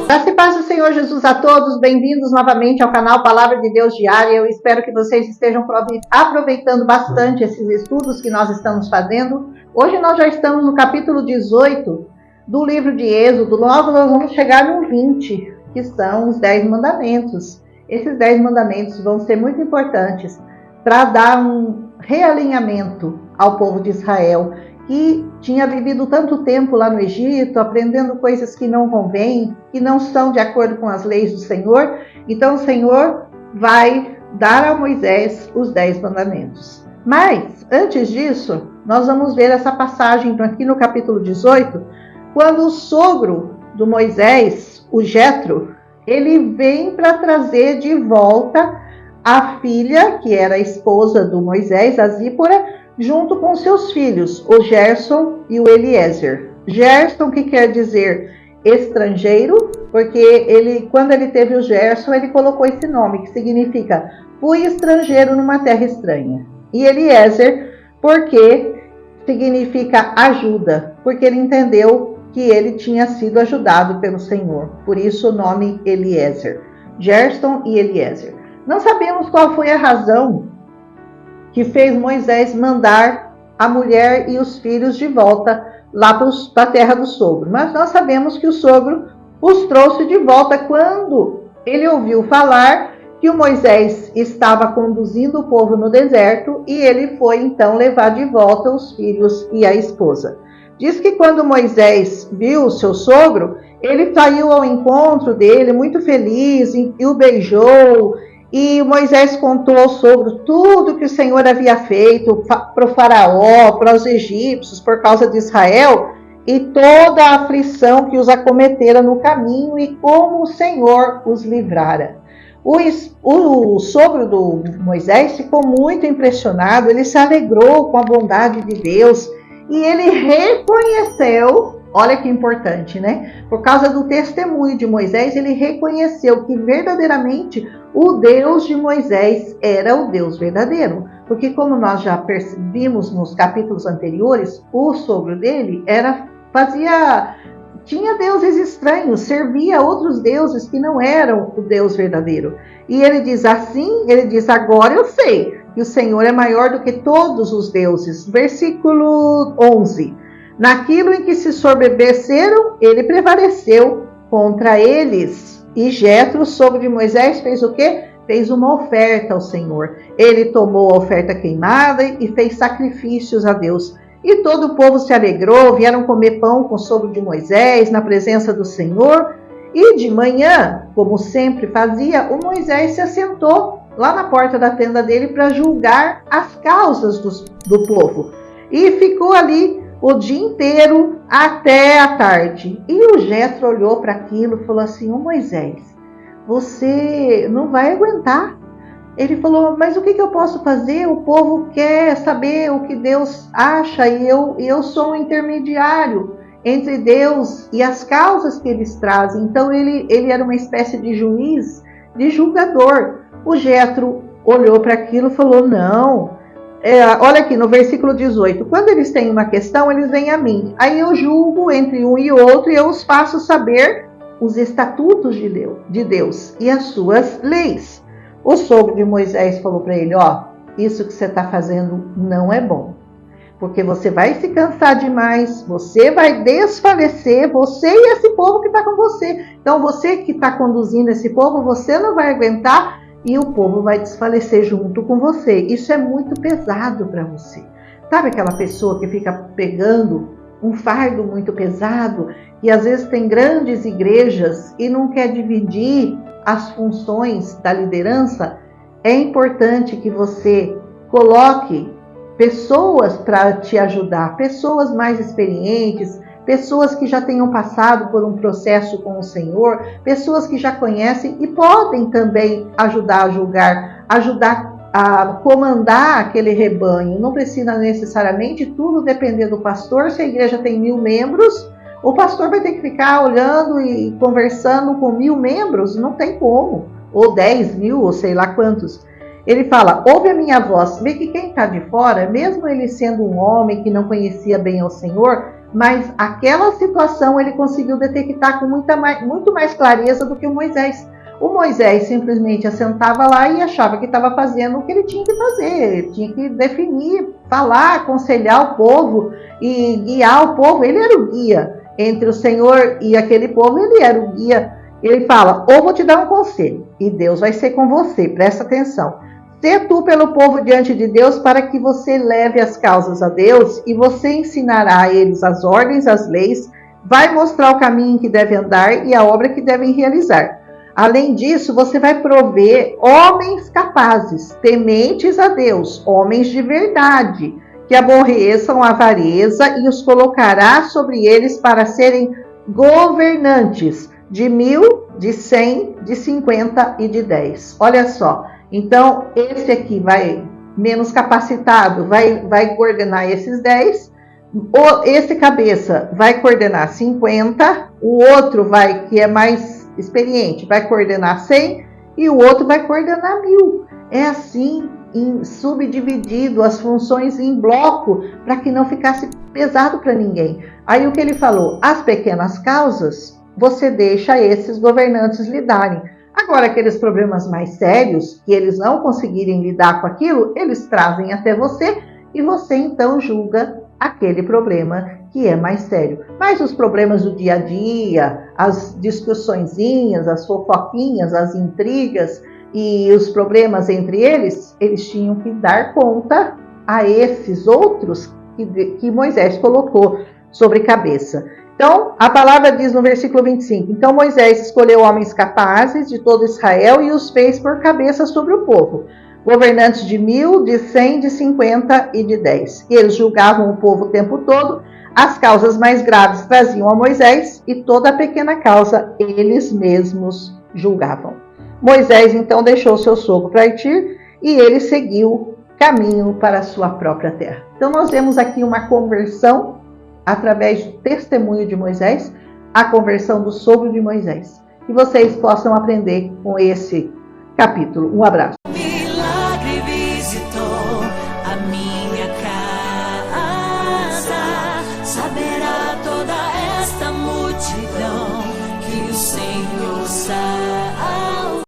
Graça e paz do Senhor Jesus a todos, bem-vindos novamente ao canal Palavra de Deus Diária. Eu espero que vocês estejam aproveitando bastante esses estudos que nós estamos fazendo. Hoje nós já estamos no capítulo 18 do livro de Êxodo, logo nós vamos chegar no 20, que são os 10 mandamentos. Esses 10 mandamentos vão ser muito importantes para dar um realinhamento ao povo de Israel, que tinha vivido tanto tempo lá no Egito, aprendendo coisas que não convêm, que não estão de acordo com as leis do Senhor. Então o Senhor vai dar a Moisés os 10 mandamentos. Mas, antes disso, nós vamos ver essa passagem aqui no capítulo 18, quando o sogro do Moisés, o Jetro, ele vem para trazer de volta a filha, que era a esposa do Moisés, a Zípora, junto com seus filhos, o Gerson e o Eliezer. Gerson, que quer dizer estrangeiro, porque quando ele teve o Gerson, ele colocou esse nome, que significa fui estrangeiro numa terra estranha. E Eliezer, porque significa ajuda, porque ele entendeu que ele tinha sido ajudado pelo Senhor. Por isso o nome Eliezer. Gerson e Eliezer. Não sabemos qual foi a razão que fez Moisés mandar a mulher e os filhos de volta lá para a terra do sogro. Mas nós sabemos que o sogro os trouxe de volta quando ele ouviu falar que o Moisés estava conduzindo o povo no deserto e ele foi então levar de volta os filhos e a esposa. Diz que quando Moisés viu o seu sogro, ele saiu ao encontro dele muito feliz e o beijou. E Moisés contou ao sogro tudo que o Senhor havia feito para o faraó, para os egípcios, por causa de Israel, e toda a aflição que os acometera no caminho e como o Senhor os livrara. O sogro do Moisés ficou muito impressionado, ele se alegrou com a bondade de Deus e ele reconheceu, olha que importante, né? Por causa do testemunho de Moisés, ele reconheceu que verdadeiramente o Deus de Moisés era o Deus verdadeiro. Porque como nós já vimos nos capítulos anteriores, o sogro dele tinha deuses estranhos, servia a outros deuses que não eram o Deus verdadeiro. E ele diz assim, agora eu sei que o Senhor é maior do que todos os deuses. Versículo 11. Naquilo em que se soberbeceram, ele prevaleceu contra eles. E Jetro, sogro de Moisés, fez o quê? Fez uma oferta ao Senhor. Ele tomou a oferta queimada e fez sacrifícios a Deus. E todo o povo se alegrou, vieram comer pão com o sogro de Moisés, na presença do Senhor. E de manhã, como sempre fazia, o Moisés se assentou lá na porta da tenda dele para julgar as causas do povo. E ficou ali o dia inteiro até a tarde. E o Jetro olhou para aquilo e falou assim: ô Moisés, você não vai aguentar. Ele falou: mas o que eu posso fazer? O povo quer saber o que Deus acha e eu sou um intermediário entre Deus e as causas que eles trazem. Então ele era uma espécie de juiz, de julgador. O Jetro olhou para aquilo e falou: não. Olha aqui no versículo 18, quando eles têm uma questão, eles vêm a mim. Aí eu julgo entre um e outro e eu os faço saber os estatutos de Deus e as suas leis. O sogro de Moisés falou para ele: isso que você está fazendo não é bom, porque você vai se cansar demais, você vai desfalecer, você e esse povo que está com você. Então você que está conduzindo esse povo, você não vai aguentar e o povo vai desfalecer junto com você. Isso é muito pesado para você. Sabe aquela pessoa que fica pegando um fardo muito pesado, e às vezes tem grandes igrejas e não quer dividir as funções da liderança? É importante que você coloque pessoas para te ajudar, pessoas mais experientes, pessoas que já tenham passado por um processo com o Senhor, pessoas que já conhecem e podem também ajudar a julgar, ajudar a comandar aquele rebanho. Não precisa necessariamente tudo depender do pastor. Se a igreja tem 1000 membros, o pastor vai ter que ficar olhando e conversando com 1000 membros? Não tem como. Ou 10.000, ou sei lá quantos. Ele fala: ouve a minha voz. Vê que quem está de fora, mesmo ele sendo um homem que não conhecia bem ao Senhor, mas aquela situação ele conseguiu detectar com muito mais clareza do que o Moisés. O Moisés simplesmente assentava lá e achava que estava fazendo o que ele tinha que fazer, tinha que definir, falar, aconselhar o povo e guiar o povo. Ele era o guia entre o Senhor e aquele povo, ele era o guia. Ele fala, ou vou te dar um conselho, e Deus vai ser com você, presta atenção. Sê tu pelo povo diante de Deus para que você leve as causas a Deus e você ensinará a eles as ordens, as leis, vai mostrar o caminho que devem andar e a obra que devem realizar. Além disso, você vai prover homens capazes, tementes a Deus, homens de verdade, que aborreçam a avareza e os colocará sobre eles para serem governantes de 1000, de 100, de 50 e de 10. Olha só, então esse aqui vai menos capacitado, vai coordenar esses 10, esse cabeça vai coordenar 50, o outro que é mais experiente, vai coordenar 100 e o outro vai coordenar 1000. É assim, subdividido as funções em bloco, para que não ficasse pesado para ninguém. Aí o que ele falou? As pequenas causas, você deixa esses governantes lidarem. Agora, aqueles problemas mais sérios, que eles não conseguirem lidar com aquilo, eles trazem até você e você então julga aquele problema que é mais sério. Mas os problemas do dia a dia, as discussõezinhas, as fofoquinhas, as intrigas e os problemas entre eles tinham que dar conta a esses outros que Moisés colocou sobre cabeça. Então, a palavra diz no versículo 25, então Moisés escolheu homens capazes de todo Israel e os fez por cabeça sobre o povo, governantes de 1000, de 100, de 50 e de 10. E eles julgavam o povo o tempo todo, as causas mais graves traziam a Moisés e toda a pequena causa eles mesmos julgavam. Moisés então deixou seu sogro partir e ele seguiu caminho para a sua própria terra. Então nós vemos aqui uma conversão através do testemunho de Moisés, a conversão do sogro de Moisés. Que vocês possam aprender com esse capítulo. Um abraço.